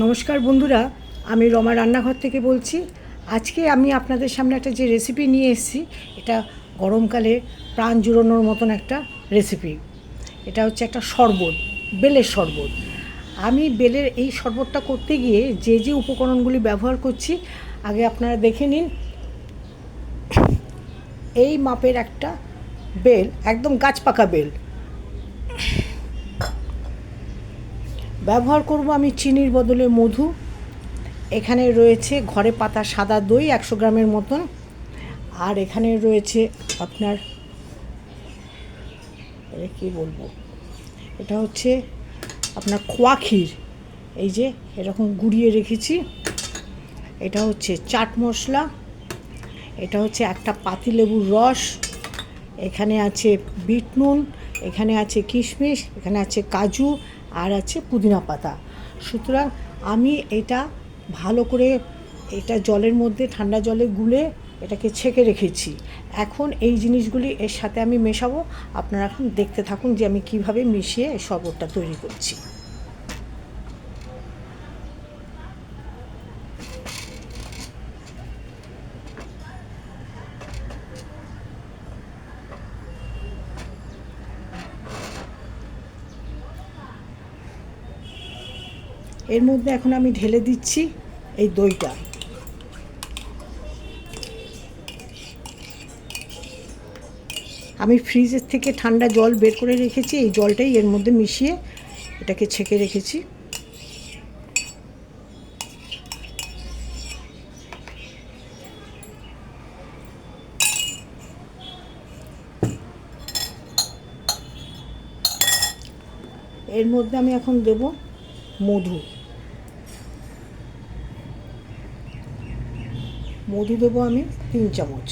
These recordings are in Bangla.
নমস্কার বন্ধুরা, আমি রমা রান্নাঘর থেকে বলছি। আজকে আমি আপনাদের সামনে একটা যে রেসিপি নিয়ে এসেছি, এটা গরমকালে প্রাণ জুড়ানোর মতন একটা রেসিপি। এটা হচ্ছে একটা শরবত, বেলের শরবত। আমি বেলের এই শরবতটা করতে গিয়ে যে যে উপকরণগুলি ব্যবহার করছি আগে আপনারা দেখে নিন। এই মাপের একটা বেল, একদম গাছ পাকা বেল ব্যবহার করব। আমি চিনির বদলে মধু। এখানে রয়েছে ঘরে পাতা সাদা দই 100 গ্রামের মতন। আর এখানে রয়েছে আপনার কি বলবো, এটা হচ্ছে আপনার খোয়া ক্ষীর, এই যে এরকম গুঁড়িয়ে রেখেছি। এটা হচ্ছে চাট মশলা, এটা হচ্ছে একটা পাতিলেবুর রস, এখানে আছে বিট নুন, এখানে আছে কিশমিশ, এখানে আছে কাজু, আর আছে পুদিনা পাতা। সুতরাং আমি এটা ভালো করে এটা জলের মধ্যে ঠান্ডা জলে গুলে এটাকে ছেঁকে রেখেছি। এখন এই জিনিসগুলি এর সাথে আমি মেশাবো। আপনারা এখন দেখতে থাকুন যে আমি কিভাবে মিশিয়ে এই শরবতটা তৈরি করছি। এর মধ্যে এখন আমি ঢেলে দিচ্ছি এই দইটা। আমি ফ্রিজের থেকে ঠান্ডা জল বের করে রেখেছি, এই জলটাই এর মধ্যে মিশিয়ে এটাকে ছেঁকে রেখেছি। এর মধ্যে আমি এখন দেব মধু। মধু দেবো আমি 3 চামচ।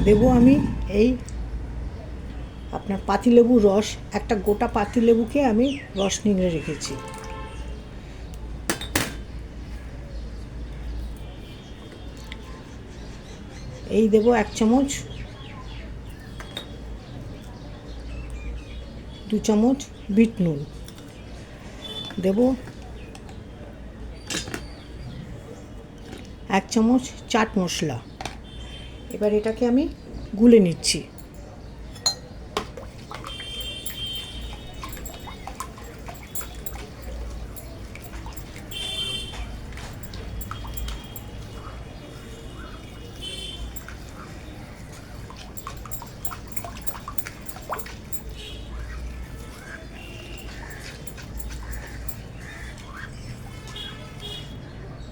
দেবো আমি এই আপনার পাতিলেবুর রস, একটা গোটা পাতিলেবুকে আমি রস নিংড়ে রেখেছি। এই দেবো 1 চামচ, 2 চামচ বিট নুন, দেবো 1 চামচ চাট মশলা। এবার এটাকে আমি গুলে নিচ্ছি।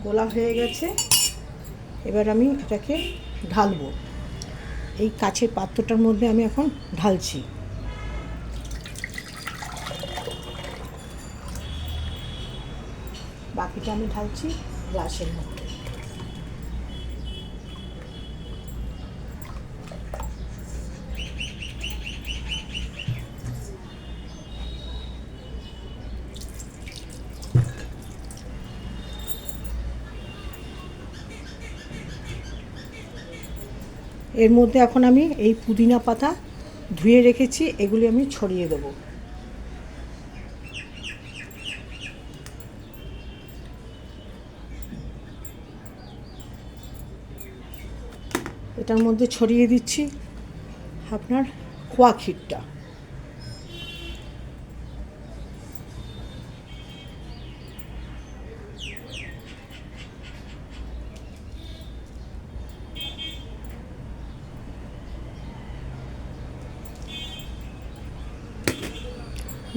গোলা হয়ে গেছে। এবার আমি এটাকে ঢালবো। এই কাচের পাত্রটার মধ্যে আমি এখন ঢালছি। বাকিটা আমি ঢালছি গ্লাসের মধ্যে। এর মধ্যে এখন আমি এই পুদিনা পাতা ধুয়ে রেখেছি, এগুলি আমি ছড়িয়ে দেবো। এটার মধ্যে ছড়িয়ে দিচ্ছি আপনার খোয়া ক্ষীরটা।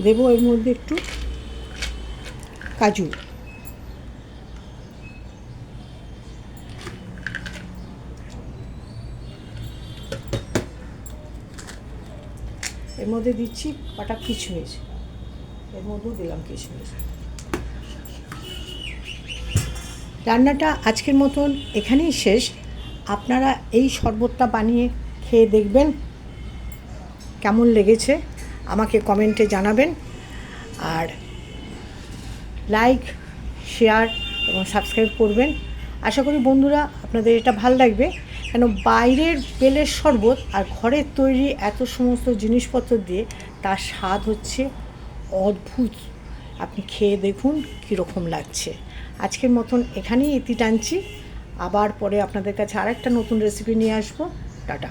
দেবো এর মধ্যে একটু কাজু, এর মধ্যে দিচ্ছি কটা কিশমিশ, এর মধ্যেও দিলাম কিশমিশ। রান্নাটা আজকের মতন এখানেই শেষ। আপনারা এই শরবতটা বানিয়ে খেয়ে দেখবেন কেমন লেগেছে, আমাকে কমেন্টে জানাবেন। আর লাইক, শেয়ার, এবং সাবস্ক্রাইব করবেন। আশা করি বন্ধুরা আপনাদের এটা ভালো লাগবে, কেন বাইরের বেলের শরবত আর ঘরের তৈরি এত সমস্ত জিনিসপত্র দিয়ে তার স্বাদ হচ্ছে অদ্ভুত। আপনি খেয়ে দেখুন কীরকম লাগছে। আজকের মতন এখানেই ইতি টানছি, আবার পরে আপনাদের কাছে আরেকটা নতুন রেসিপি নিয়ে আসবো। টাটা।